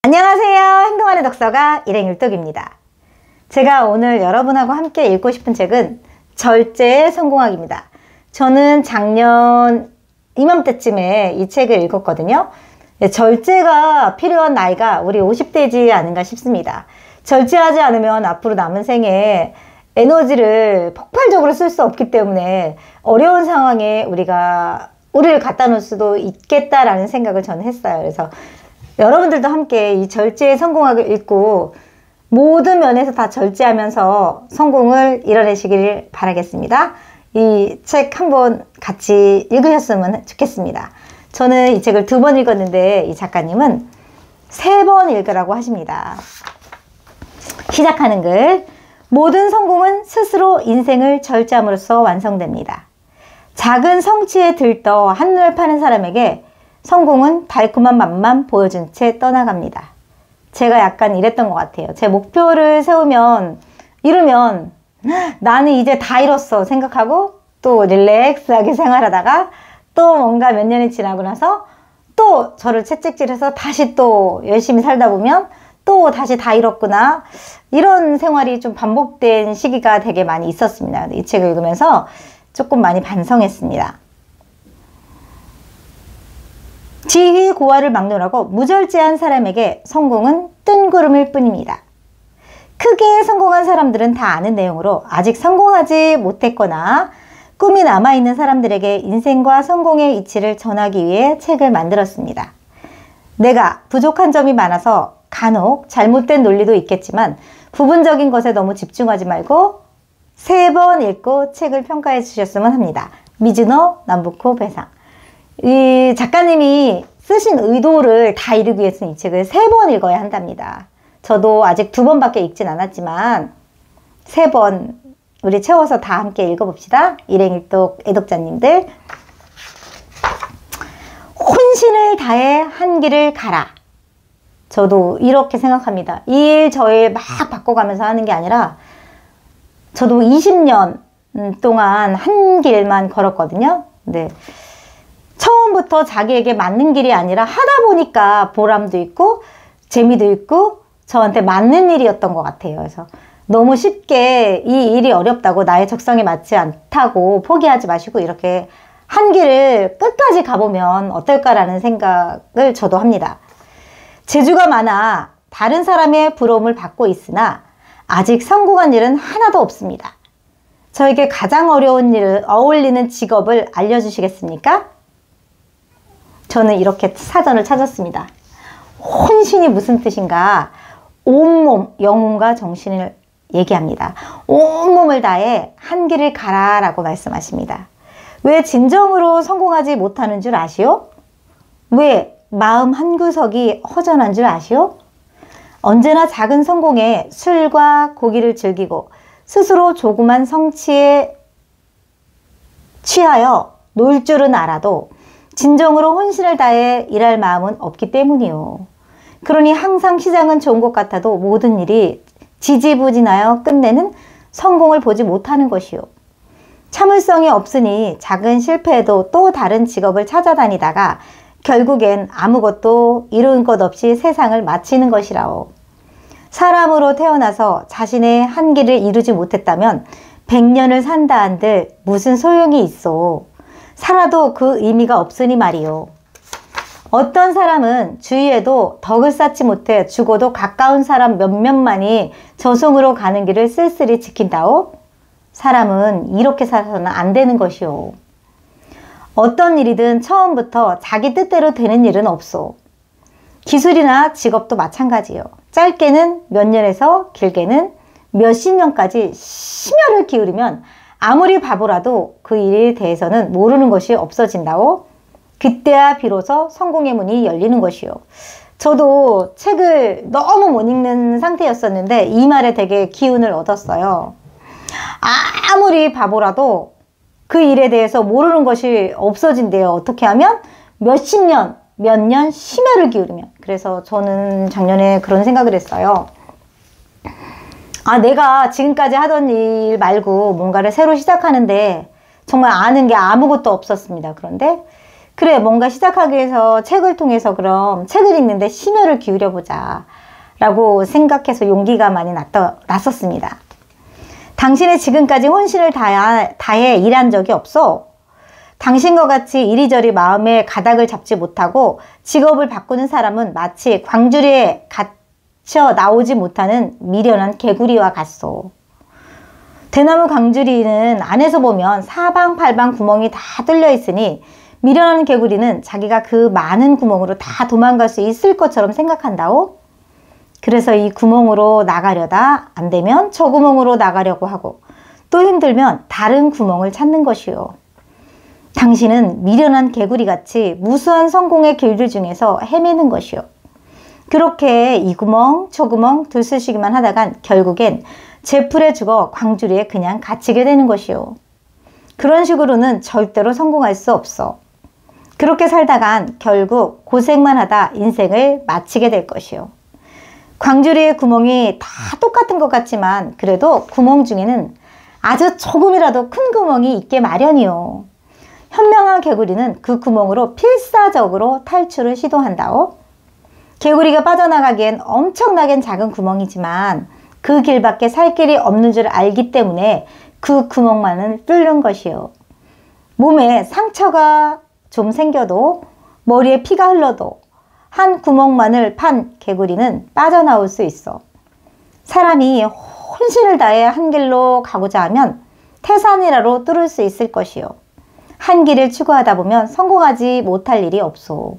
안녕하세요. 행동하는 독서가 일행일독입니다. 제가 오늘 여러분하고 함께 읽고 싶은 책은 절제의 성공학입니다. 저는 작년 이맘때쯤에 이 책을 읽었거든요. 절제가 필요한 나이가 우리 50대이지 않은가 싶습니다. 절제하지 않으면 앞으로 남은 생에 에너지를 폭발적으로 쓸 수 없기 때문에 어려운 상황에 우리를 갖다 놓을 수도 있겠다라는 생각을 저는 했어요. 그래서 여러분들도 함께 이 절제의 성공학을 읽고 모든 면에서 다 절제하면서 성공을 이뤄내시길 바라겠습니다. 이 책 한번 같이 읽으셨으면 좋겠습니다. 저는 이 책을 2번 읽었는데 이 작가님은 3번 읽으라고 하십니다. 시작하는 글. 모든 성공은 스스로 인생을 절제함으로써 완성됩니다. 작은 성취에 들떠 한눈을 파는 사람에게 성공은 달콤한 맛만 보여준 채 떠나갑니다. 제가 약간 이랬던 것 같아요. 제 목표를 이루면 나는 이제 다 이뤘어 생각하고 또 릴렉스하게 생활하다가 또 뭔가 몇 년이 지나고 나서 또 저를 채찍질해서 다시 또 열심히 살다 보면 또 다시 다 이뤘구나. 이런 생활이 좀 반복된 시기가 되게 많이 있었습니다. 이 책을 읽으면서 조금 많이 반성했습니다. 지위 고하를 막론하고 무절제한 사람에게 성공은 뜬구름일 뿐입니다. 크게 성공한 사람들은 다 아는 내용으로 아직 성공하지 못했거나 꿈이 남아있는 사람들에게 인생과 성공의 이치를 전하기 위해 책을 만들었습니다. 내가 부족한 점이 많아서 간혹 잘못된 논리도 있겠지만 부분적인 것에 너무 집중하지 말고 3번 읽고 책을 평가해 주셨으면 합니다. 미즈노 남부코 배상. 이 작가님이 쓰신 의도를 다 이루기 위해서는 이 책을 3번 읽어야 한답니다. 저도 아직 2번밖에 읽진 않았지만 3번 우리 채워서 다 함께 읽어봅시다. 일행일독 애독자님들. 혼신을 다해 한 길을 가라. 저도 이렇게 생각합니다. 이 일 저 일 막 바꿔가면서 하는 게 아니라 저도 20년 동안 한 길만 걸었거든요. 근데 처음부터 자기에게 맞는 길이 아니라 하다 보니까 보람도 있고 재미도 있고 저한테 맞는 일이었던 것 같아요. 그래서 너무 쉽게 이 일이 어렵다고 나의 적성에 맞지 않다고 포기하지 마시고 이렇게 한 길을 끝까지 가보면 어떨까라는 생각을 저도 합니다. 재주가 많아 다른 사람의 부러움을 받고 있으나 아직 성공한 일은 하나도 없습니다. 저에게 가장 어울리는 직업을 알려주시겠습니까? 저는 이렇게 사전을 찾았습니다. 혼신이 무슨 뜻인가? 온몸, 영혼과 정신을 얘기합니다. 온몸을 다해 한 길을 가라 라고 말씀하십니다. 왜 진정으로 성공하지 못하는 줄 아시오? 왜 마음 한구석이 허전한 줄 아시오? 언제나 작은 성공에 술과 고기를 즐기고 스스로 조그만 성취에 취하여 놀 줄은 알아도 진정으로 혼신을 다해 일할 마음은 없기 때문이요. 그러니 항상 시장은 좋은 것 같아도 모든 일이 지지부진하여 끝내는 성공을 보지 못하는 것이요. 참을성이 없으니 작은 실패에도 또 다른 직업을 찾아다니다가 결국엔 아무것도 이룬 것 없이 세상을 마치는 것이라오. 사람으로 태어나서 자신의 한계를 이루지 못했다면 100년을 산다 한들 무슨 소용이 있어. 살아도 그 의미가 없으니 말이요. 어떤 사람은 주위에도 덕을 쌓지 못해 죽어도 가까운 사람 몇몇만이 저승으로 가는 길을 쓸쓸히 지킨다오. 사람은 이렇게 살아서는 안 되는 것이오. 어떤 일이든 처음부터 자기 뜻대로 되는 일은 없소. 기술이나 직업도 마찬가지요. 짧게는 몇 년에서 길게는 몇십 년까지 심혈을 기울이면 아무리 바보라도 그 일에 대해서는 모르는 것이 없어진다오. 그때야 비로소 성공의 문이 열리는 것이요. 저도 책을 너무 못 읽는 상태였었는데 이 말에 되게 기운을 얻었어요. 아무리 바보라도 그 일에 대해서 모르는 것이 없어진대요. 어떻게 하면? 몇십 년, 몇 년 심혈을 기울이면. 그래서 저는 작년에 그런 생각을 했어요. 내가 지금까지 하던 일 말고 뭔가를 새로 시작하는데 정말 아는 게 아무것도 없었습니다. 그런데 그래, 뭔가 시작하기 위해서 책을 통해서 그럼 책을 읽는데 심혈을 기울여보자 라고 생각해서 용기가 많이 났었습니다. 당신이 지금까지 혼신을 다해 일한 적이 없어. 당신과 같이 이리저리 마음에 가닥을 잡지 못하고 직업을 바꾸는 사람은 마치 광주리에 갇혀 나오지 못하는 미련한 개구리와 같소. 대나무 광주리는 안에서 보면 사방팔방 구멍이 다 뚫려 있으니 미련한 개구리는 자기가 그 많은 구멍으로 다 도망갈 수 있을 것처럼 생각한다오. 그래서 이 구멍으로 나가려다 안 되면 저 구멍으로 나가려고 하고 또 힘들면 다른 구멍을 찾는 것이요. 당신은 미련한 개구리같이 무수한 성공의 길들 중에서 헤매는 것이요. 그렇게 이 구멍 저 구멍 들쑤시기만 하다간 결국엔 제풀에 죽어 광주리에 그냥 갇히게 되는 것이요. 그런 식으로는 절대로 성공할 수 없어. 그렇게 살다간 결국 고생만 하다 인생을 마치게 될 것이요. 광주리의 구멍이 다 똑같은 것 같지만 그래도 구멍 중에는 아주 조금이라도 큰 구멍이 있게 마련이요. 현명한 개구리는 그 구멍으로 필사적으로 탈출을 시도한다오. 개구리가 빠져나가기엔 엄청나게 작은 구멍이지만 그 길밖에 살 길이 없는 줄 알기 때문에 그 구멍만을 뚫는 것이요. 몸에 상처가 좀 생겨도 머리에 피가 흘러도 한 구멍만을 판 개구리는 빠져나올 수 있어. 사람이 혼신을 다해 한 길로 가고자 하면 태산이라도 뚫을 수 있을 것이요. 한 길을 추구하다 보면 성공하지 못할 일이 없소.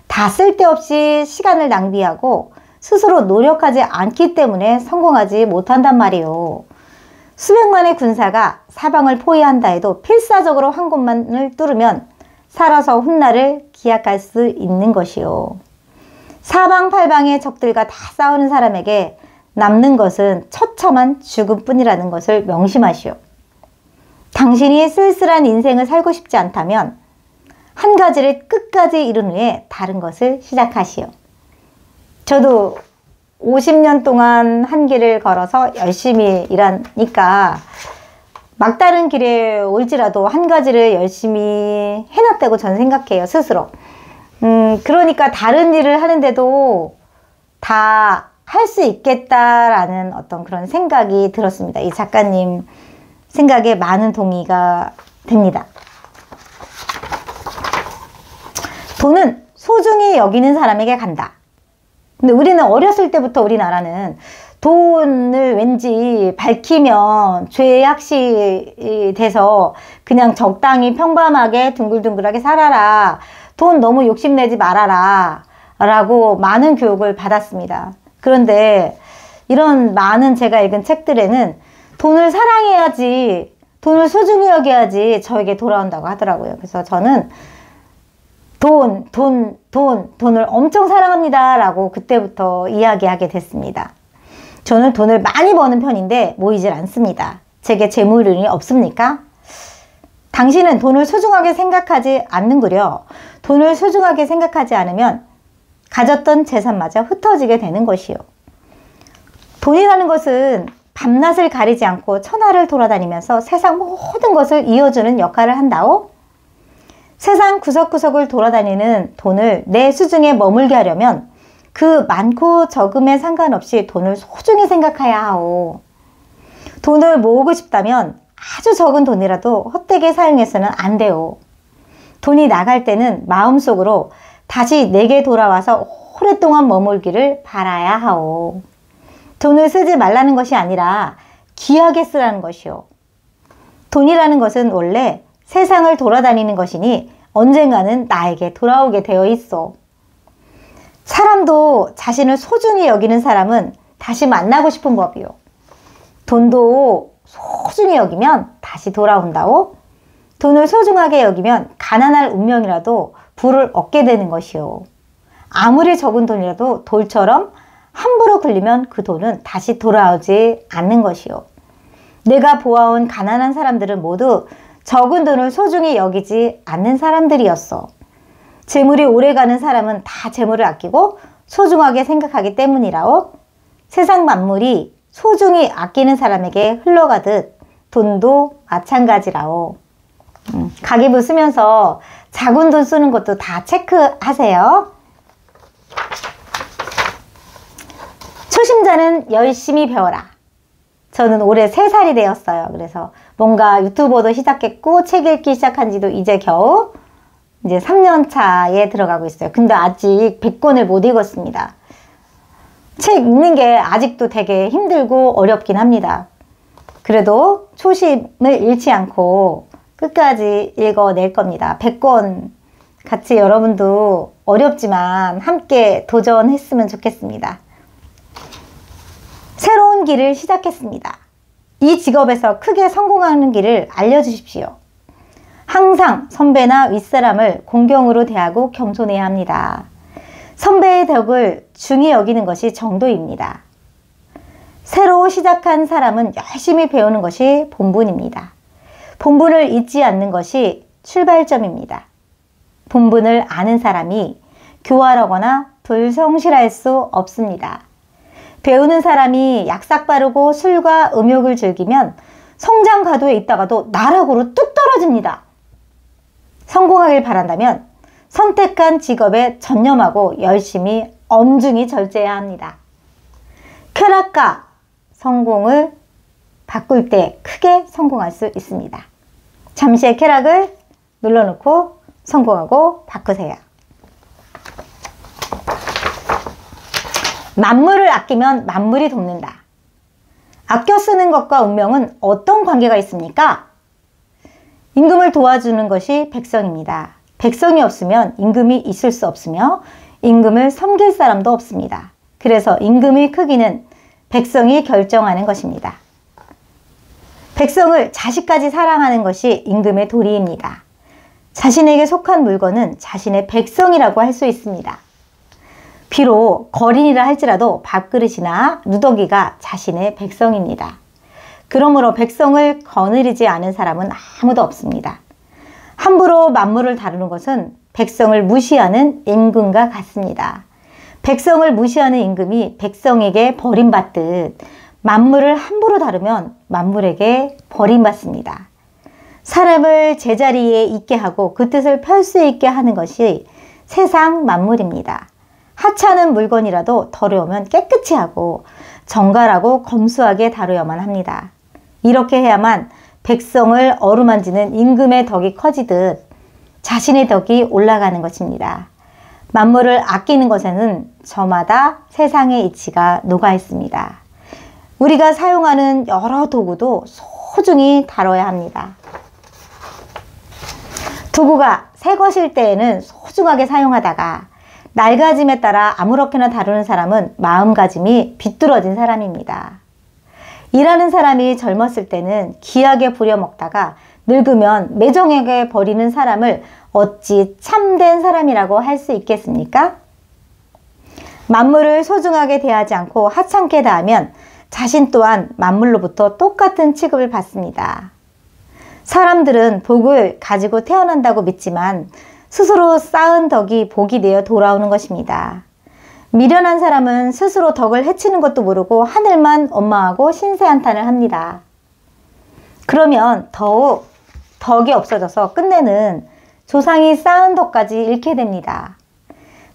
다 쓸데없이 시간을 낭비하고 스스로 노력하지 않기 때문에 성공하지 못한단 말이요. 수백만의 군사가 사방을 포위한다 해도 필사적으로 한 곳만을 뚫으면 살아서 훗날을 기약할 수 있는 것이요. 사방팔방의 적들과 다 싸우는 사람에게 남는 것은 처참한 죽음뿐이라는 것을 명심하시오. 당신이 쓸쓸한 인생을 살고 싶지 않다면 한 가지를 끝까지 이룬 후에 다른 것을 시작하시오. 저도 50년 동안 한 길을 걸어서 열심히 일하니까 막다른 길에 올지라도 한 가지를 열심히 해놨다고 저는 생각해요, 스스로. 그러니까 다른 일을 하는데도 다 할 수 있겠다라는 어떤 그런 생각이 들었습니다. 이 작가님 생각에 많은 동의가 됩니다. 돈은 소중히 여기는 사람에게 간다. 근데 우리는 어렸을 때부터 우리나라는 돈을 왠지 밝히면 죄악시 돼서 그냥 적당히 평범하게 둥글둥글하게 살아라. 돈 너무 욕심내지 말아라. 라고 많은 교육을 받았습니다. 그런데 이런 많은 제가 읽은 책들에는 돈을 사랑해야지, 돈을 소중히 여겨야지 저에게 돌아온다고 하더라고요. 그래서 저는 돈을 엄청 사랑합니다 라고 그때부터 이야기하게 됐습니다. 저는 돈을 많이 버는 편인데 모이질 않습니다. 제게 재물운이 없습니까? 당신은 돈을 소중하게 생각하지 않는구려. 돈을 소중하게 생각하지 않으면 가졌던 재산마저 흩어지게 되는 것이요. 돈이라는 것은 밤낮을 가리지 않고 천하를 돌아다니면서 세상 모든 것을 이어주는 역할을 한다오. 세상 구석구석을 돌아다니는 돈을 내 수중에 머물게 하려면 그 많고 적음에 상관없이 돈을 소중히 생각해야 하오. 돈을 모으고 싶다면 아주 적은 돈이라도 헛되게 사용해서는 안 돼요. 돈이 나갈 때는 마음속으로 다시 내게 돌아와서 오랫동안 머물기를 바라야 하오. 돈을 쓰지 말라는 것이 아니라 귀하게 쓰라는 것이요. 돈이라는 것은 원래 세상을 돌아다니는 것이니 언젠가는 나에게 돌아오게 되어 있어. 사람도 자신을 소중히 여기는 사람은 다시 만나고 싶은 법이요. 돈도 소중히 여기면 다시 돌아온다오. 돈을 소중하게 여기면 가난할 운명이라도 부를 얻게 되는 것이요. 아무리 적은 돈이라도 돌처럼 함부로 굴리면 그 돈은 다시 돌아오지 않는 것이요. 내가 보아온 가난한 사람들은 모두 적은 돈을 소중히 여기지 않는 사람들이었어. 재물이 오래가는 사람은 다 재물을 아끼고 소중하게 생각하기 때문이라오. 세상 만물이 소중히 아끼는 사람에게 흘러가듯 돈도 마찬가지라오. 가계부 쓰면서 작은 돈 쓰는 것도 다 체크하세요. 초심자는 열심히 배워라. 저는 올해 3살이 되었어요. 그래서 뭔가 유튜버도 시작했고 책 읽기 시작한 지도 이제 겨우 이제 3년 차에 들어가고 있어요. 근데 아직 100권을 못 읽었습니다. 책 읽는 게 아직도 되게 힘들고 어렵긴 합니다. 그래도 초심을 잃지 않고 끝까지 읽어낼 겁니다. 100권 같이 여러분도 어렵지만 함께 도전했으면 좋겠습니다. 새로운 길을 시작했습니다. 이 직업에서 크게 성공하는 길을 알려주십시오. 항상 선배나 윗사람을 공경으로 대하고 겸손해야 합니다. 선배의 덕을 중히 여기는 것이 정도입니다. 새로 시작한 사람은 열심히 배우는 것이 본분입니다. 본분을 잊지 않는 것이 출발점입니다. 본분을 아는 사람이 교활하거나 불성실할 수 없습니다. 배우는 사람이 약삭 빠르고 술과 음욕을 즐기면 성장 가도에 있다가도 나락으로 뚝 떨어집니다. 성공하길 바란다면 선택한 직업에 전념하고 열심히 엄중히 절제해야 합니다. 쾌락과 성공을 바꿀 때 크게 성공할 수 있습니다. 잠시의 쾌락을 눌러놓고 성공하고 바꾸세요. 만물을 아끼면 만물이 돕는다. 아껴 쓰는 것과 운명은 어떤 관계가 있습니까? 임금을 도와주는 것이 백성입니다. 백성이 없으면 임금이 있을 수 없으며 임금을 섬길 사람도 없습니다. 그래서 임금의 크기는 백성이 결정하는 것입니다. 백성을 자식까지 사랑하는 것이 임금의 도리입니다. 자신에게 속한 물건은 자신의 백성이라고 할 수 있습니다. 비록 거린이라 할지라도 밥그릇이나 누더기가 자신의 백성입니다. 그러므로 백성을 거느리지 않은 사람은 아무도 없습니다. 함부로 만물을 다루는 것은 백성을 무시하는 임금과 같습니다. 백성을 무시하는 임금이 백성에게 버림받듯 만물을 함부로 다루면 만물에게 버림받습니다. 사람을 제자리에 있게 하고 그 뜻을 펼 수 있게 하는 것이 세상 만물입니다. 하찮은 물건이라도 더러우면 깨끗이 하고 정갈하고 검소하게 다루어야만 합니다. 이렇게 해야만 백성을 어루만지는 임금의 덕이 커지듯 자신의 덕이 올라가는 것입니다. 만물을 아끼는 것에는 저마다 세상의 이치가 녹아 있습니다. 우리가 사용하는 여러 도구도 소중히 다뤄야 합니다. 도구가 새 것일 때에는 소중하게 사용하다가 낡아짐에 따라 아무렇게나 다루는 사람은 마음가짐이 비뚤어진 사람입니다. 일하는 사람이 젊었을 때는 귀하게 부려먹다가 늙으면 매정하게 버리는 사람을 어찌 참된 사람이라고 할 수 있겠습니까? 만물을 소중하게 대하지 않고 하찮게 대하면 자신 또한 만물로부터 똑같은 취급을 받습니다. 사람들은 복을 가지고 태어난다고 믿지만 스스로 쌓은 덕이 복이 되어 돌아오는 것입니다. 미련한 사람은 스스로 덕을 해치는 것도 모르고 하늘만 원망하고 신세한탄을 합니다. 그러면 더욱 덕이 없어져서 끝내는 조상이 쌓은 덕까지 잃게 됩니다.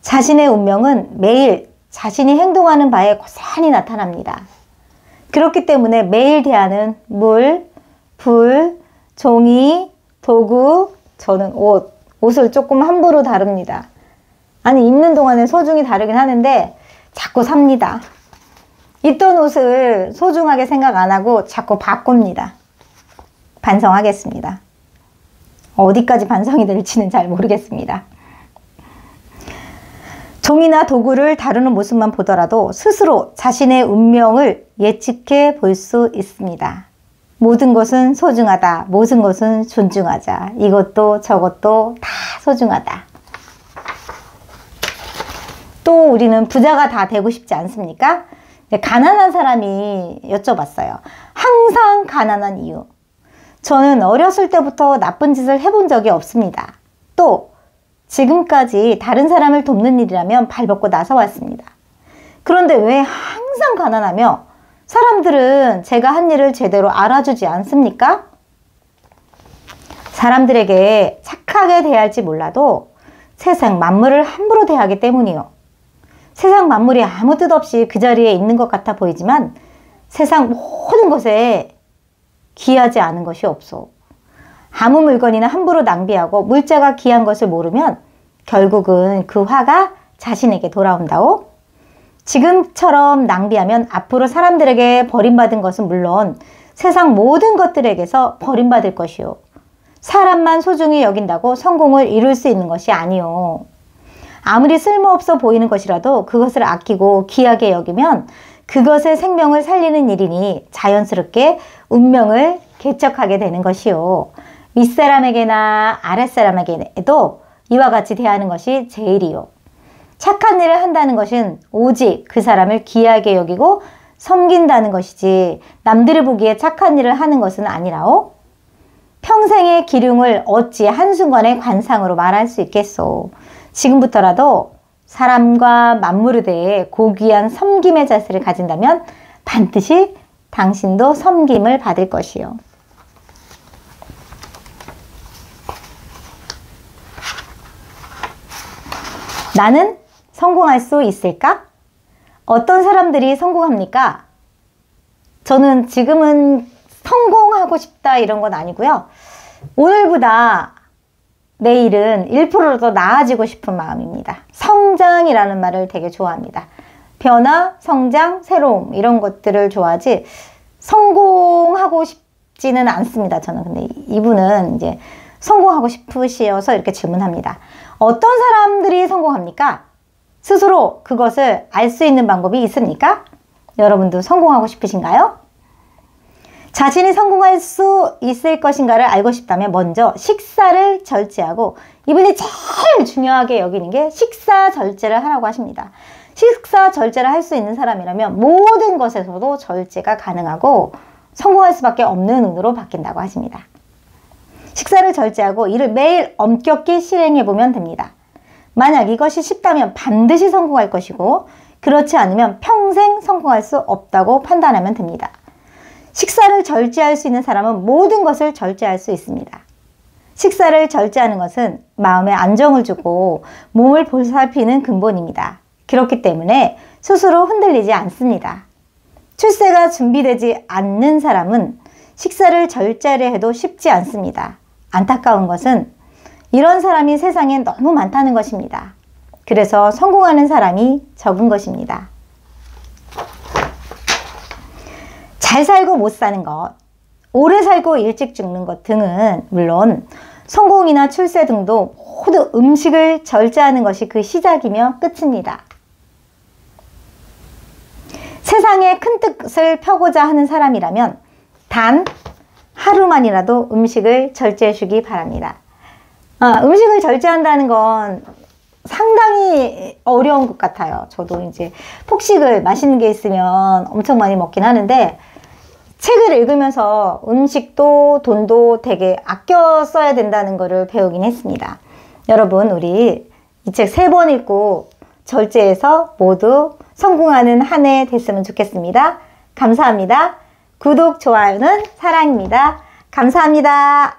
자신의 운명은 매일 자신이 행동하는 바에 고스란히 나타납니다. 그렇기 때문에 매일 대하는 물, 불, 종이, 도구, 저는 옷을 조금 함부로 다룹니다. 아니 입는 동안에 소중히 다루긴 하는데 자꾸 삽니다. 입던 옷을 소중하게 생각 안 하고 자꾸 바꿉니다. 반성하겠습니다. 어디까지 반성이 될지는 잘 모르겠습니다. 종이나 도구를 다루는 모습만 보더라도 스스로 자신의 운명을 예측해 볼 수 있습니다. 모든 것은 소중하다. 모든 것은 존중하자. 이것도 저것도 다 소중하다. 또 우리는 부자가 다 되고 싶지 않습니까? 가난한 사람이 여쭤봤어요. 항상 가난한 이유. 저는 어렸을 때부터 나쁜 짓을 해본 적이 없습니다. 또 지금까지 다른 사람을 돕는 일이라면 발벗고 나서왔습니다. 그런데 왜 항상 가난하며 사람들은 제가 한 일을 제대로 알아주지 않습니까? 사람들에게 착하게 대할지 몰라도 세상 만물을 함부로 대하기 때문이요. 세상 만물이 아무 뜻 없이 그 자리에 있는 것 같아 보이지만 세상 모든 것에 귀하지 않은 것이 없소. 아무 물건이나 함부로 낭비하고 물자가 귀한 것을 모르면 결국은 그 화가 자신에게 돌아온다오. 지금처럼 낭비하면 앞으로 사람들에게 버림받은 것은 물론 세상 모든 것들에게서 버림받을 것이요. 사람만 소중히 여긴다고 성공을 이룰 수 있는 것이 아니요. 아무리 쓸모없어 보이는 것이라도 그것을 아끼고 귀하게 여기면 그것의 생명을 살리는 일이니 자연스럽게 운명을 개척하게 되는 것이요. 윗사람에게나 아랫사람에게도 이와 같이 대하는 것이 제일이요. 착한 일을 한다는 것은 오직 그 사람을 귀하게 여기고 섬긴다는 것이지 남들이 보기에 착한 일을 하는 것은 아니라오. 평생의 기륭을 어찌 한순간에 관상으로 말할 수 있겠소. 지금부터라도 사람과 만물에 대해 고귀한 섬김의 자세를 가진다면 반드시 당신도 섬김을 받을 것이요. 나는 성공할 수 있을까? 어떤 사람들이 성공합니까? 저는 지금은 성공하고 싶다 이런 건 아니고요. 오늘보다 내일은 1% 더 나아지고 싶은 마음입니다. 성장이라는 말을 되게 좋아합니다. 변화, 성장, 새로움 이런 것들을 좋아하지 성공하고 싶지는 않습니다. 저는 근데 이분은 이제 성공하고 싶으셔서 이렇게 질문합니다. 어떤 사람들이 성공합니까? 스스로 그것을 알 수 있는 방법이 있습니까? 여러분도 성공하고 싶으신가요? 자신이 성공할 수 있을 것인가를 알고 싶다면 먼저 식사를 절제하고, 이분이 제일 중요하게 여기는 게 식사 절제를 하라고 하십니다. 식사 절제를 할 수 있는 사람이라면 모든 것에서도 절제가 가능하고 성공할 수밖에 없는 운으로 바뀐다고 하십니다. 식사를 절제하고 이를 매일 엄격히 실행해보면 됩니다. 만약 이것이 쉽다면 반드시 성공할 것이고, 그렇지 않으면 평생 성공할 수 없다고 판단하면 됩니다. 식사를 절제할 수 있는 사람은 모든 것을 절제할 수 있습니다. 식사를 절제하는 것은 마음에 안정을 주고 몸을 보살피는 근본입니다. 그렇기 때문에 스스로 흔들리지 않습니다. 출세가 준비되지 않는 사람은 식사를 절제를 해도 쉽지 않습니다. 안타까운 것은 이런 사람이 세상에 너무 많다는 것입니다. 그래서 성공하는 사람이 적은 것입니다. 잘 살고 못 사는 것, 오래 살고 일찍 죽는 것 등은 물론 성공이나 출세 등도 모두 음식을 절제하는 것이 그 시작이며 끝입니다. 세상에 큰 뜻을 펴고자 하는 사람이라면 단 하루만이라도 음식을 절제해 주기 바랍니다. 음식을 절제한다는 건 상당히 어려운 것 같아요. 저도 이제 폭식을 맛있는 게 있으면 엄청 많이 먹긴 하는데, 책을 읽으면서 음식도 돈도 되게 아껴 써야 된다는 거를 배우긴 했습니다. 여러분, 우리 이 책 3번 읽고 절제해서 모두 성공하는 한 해 됐으면 좋겠습니다. 감사합니다. 구독, 좋아요는 사랑입니다. 감사합니다.